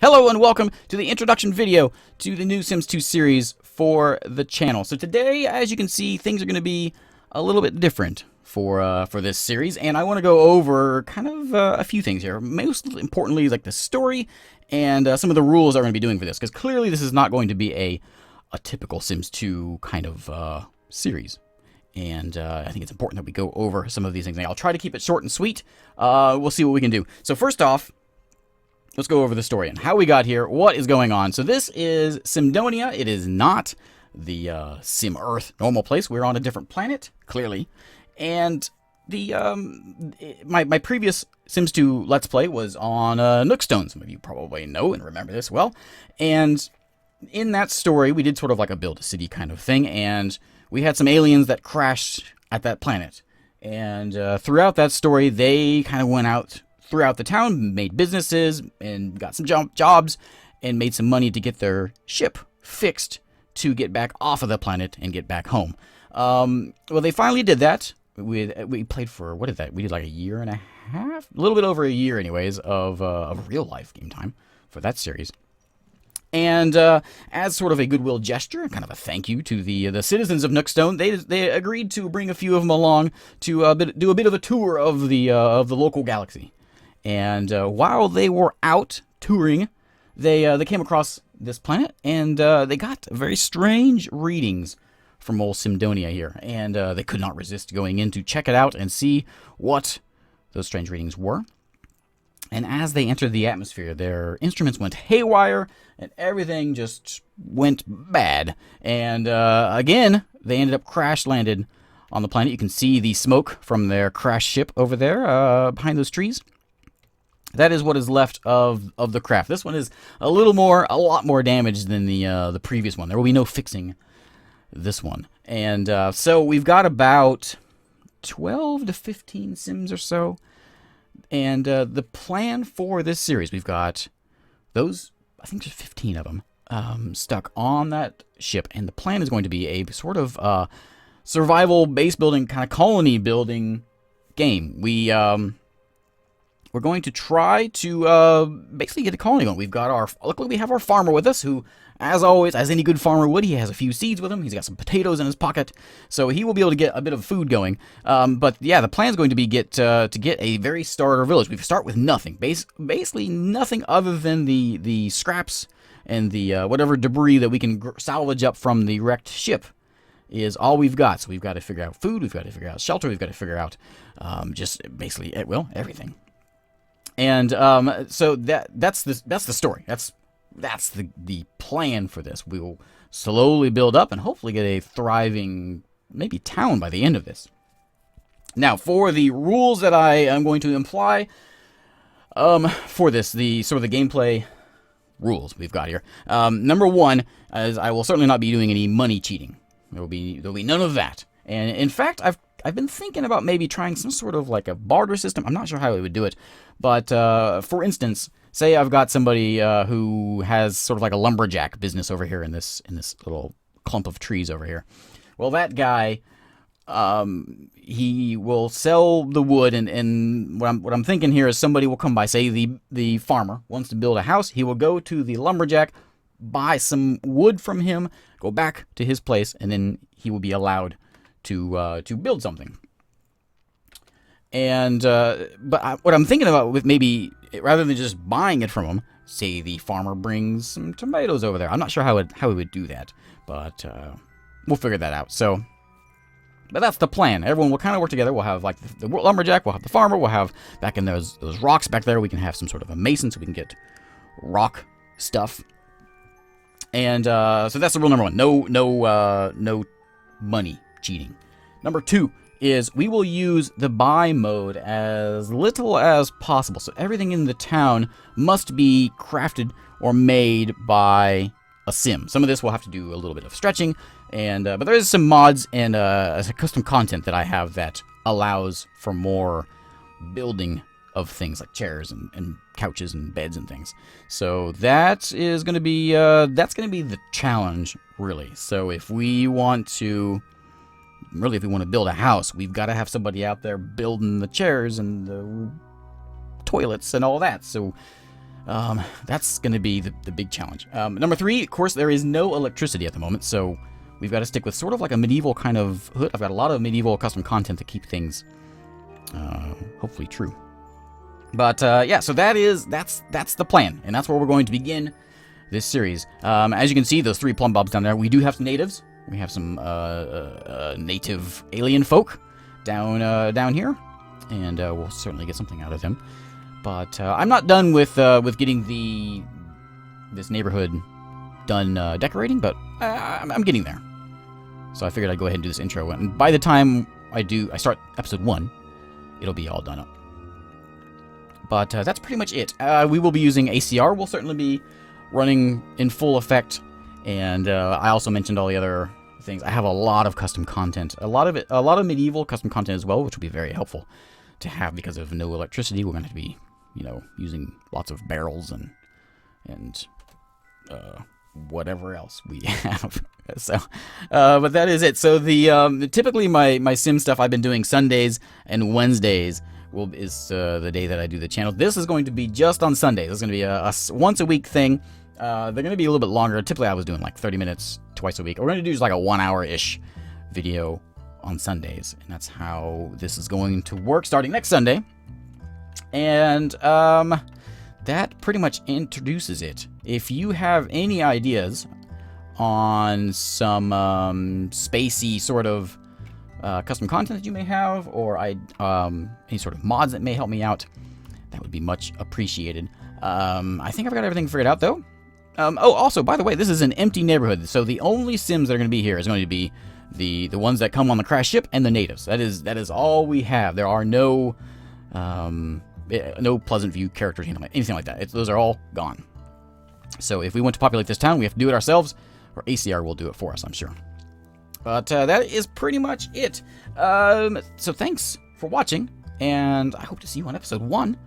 Hello and welcome to the introduction video to the new Sims 2 series for the channel. So today, as you can see, things are going to be a little bit different for this series, and I want to go over kind of a few things here. Most importantly, like the story and some of the rules I'm going to be doing for this, because clearly this is not going to be a typical Sims 2 kind of series. And I think it's important that we go over some of these things. I'll try to keep it short and sweet. We'll see what we can do. So first off, let's go over the story and how we got here, what is going on. So this is Simdonia. It is not the Sim Earth normal place. We're on a different planet, clearly. And the my previous Sims 2 Let's Play was on Nookstone. Some of you probably know and remember this well. And in that story, we did sort of like a build a city kind of thing. And we had some aliens that crashed at that planet. And throughout that story, they kind of went out throughout the town, made businesses, and got some jobs, and made some money to get their ship fixed to get back off of the planet and get back home. Well, they finally did that. We played for, what did that? We did like a year and a half? A little bit over a year, anyways, of real-life game time for that series. And as sort of a goodwill gesture, kind of a thank you to the citizens of Nookstone, they agreed to bring a few of them along to do a bit of a tour of the local galaxy. And while they were out touring, they came across this planet, and they got very strange readings from old Simdonia here. And they could not resist going in to check it out and see what those strange readings were. And as they entered the atmosphere, their instruments went haywire, and everything just went bad. And again, they ended up crash-landed on the planet. You can see the smoke from their crash ship over there behind those trees. That is what is left of the craft. This one is a lot more damaged than the previous one. There will be no fixing this one. And so we've got about 12 to 15 Sims or so. And the plan for this series, we've got those, I think there's 15 of them, stuck on that ship. And the plan is going to be a sort of survival base building, kind of colony building game. We're going to try to basically get a colony going. We've got luckily we have our farmer with us, who, as always, as any good farmer would, he has a few seeds with him. He's got some potatoes in his pocket, so he will be able to get a bit of food going. But yeah, the plan is going to be to get a very starter village. We start with nothing, basically nothing other than the scraps and the whatever debris that we can salvage up from the wrecked ship is all we've got. So we've got to figure out food, we've got to figure out shelter, we've got to figure out just basically, well, everything. And so that's the story. That's the plan for this. We will slowly build up and hopefully get a thriving maybe town by the end of this. Now, for the rules that I am going to imply for this, the sort of the gameplay rules we've got here. Number one is I will certainly not be doing any money cheating. There'll be none of that. And in fact, I've been thinking about maybe trying some sort of like a barter system. I'm not sure how we would do it, but for instance, say I've got somebody who has sort of like a lumberjack business over here in this little clump of trees over here. Well, that guy, he will sell the wood, and what I'm thinking here is somebody will come by. Say the farmer wants to build a house, he will go to the lumberjack, buy some wood from him, go back to his place, and then he will be allowed to build something. And but what I'm thinking about with maybe rather than just buying it from him, say the farmer brings some tomatoes over there. I'm not sure how we would do that, but we'll figure that out. So, but that's the plan. Everyone will kind of work together. We'll have like the lumberjack, we'll have the farmer, we'll have back in those rocks back there. We can have some sort of a mason so we can get rock stuff. And so that's the rule number one. No money cheating. Number two is we will use the buy mode as little as possible. So everything in the town must be crafted or made by a sim. Some of this will have to do a little bit of stretching, and but there is some mods and custom content that I have that allows for more building of things like chairs and couches and beds and things. So that is going to be the challenge, really. So if we want to build a house, we've got to have somebody out there building the chairs and the toilets and all that. So That's going to be the big challenge. Number 3, of course, there is no electricity at the moment, so we've got to stick with sort of like a medieval kind of hood. I've got a lot of medieval custom content to keep things hopefully true. But yeah, so that's the plan, and that's where we're going to begin this series. As you can see, those 3 plumb bobs down there, we do have some natives. We have some native alien folk down here, and we'll certainly get something out of them. But I'm not done with getting this neighborhood done decorating, but I'm getting there. So I figured I'd go ahead and do this intro, and by the time I start episode 1, it'll be all done up. But that's pretty much it. We will be using ACR. We'll certainly be running in full effect, and I also mentioned all the other things. I have a lot of custom content, a lot of medieval custom content as well, which will be very helpful to have because of no electricity. We're going to be, using lots of barrels and whatever else we have. So, but that is it. So typically my sim stuff I've been doing Sundays and Wednesdays is the day that I do the channel. This is going to be just on Sundays. This is going to be a once a week thing. They're going to be a little bit longer. Typically I was doing like 30 minutes twice a week. We're going to do just like a 1 hour-ish video on Sundays, and that's how this is going to work starting next Sunday. And that pretty much introduces it. If you have any ideas on some spacey sort of custom content that you may have, or any sort of mods that may help me out, that would be much appreciated. I think I've got everything figured out though. Also, by the way, this is an empty neighborhood, so the only Sims that are going to be here is going to be the ones that come on the crash ship and the natives. That is all we have. There are no Pleasant View characters, anything like that. Those are all gone. So if we want to populate this town, we have to do it ourselves, or ACR will do it for us, I'm sure. But that is pretty much it. So thanks for watching, and I hope to see you on episode 1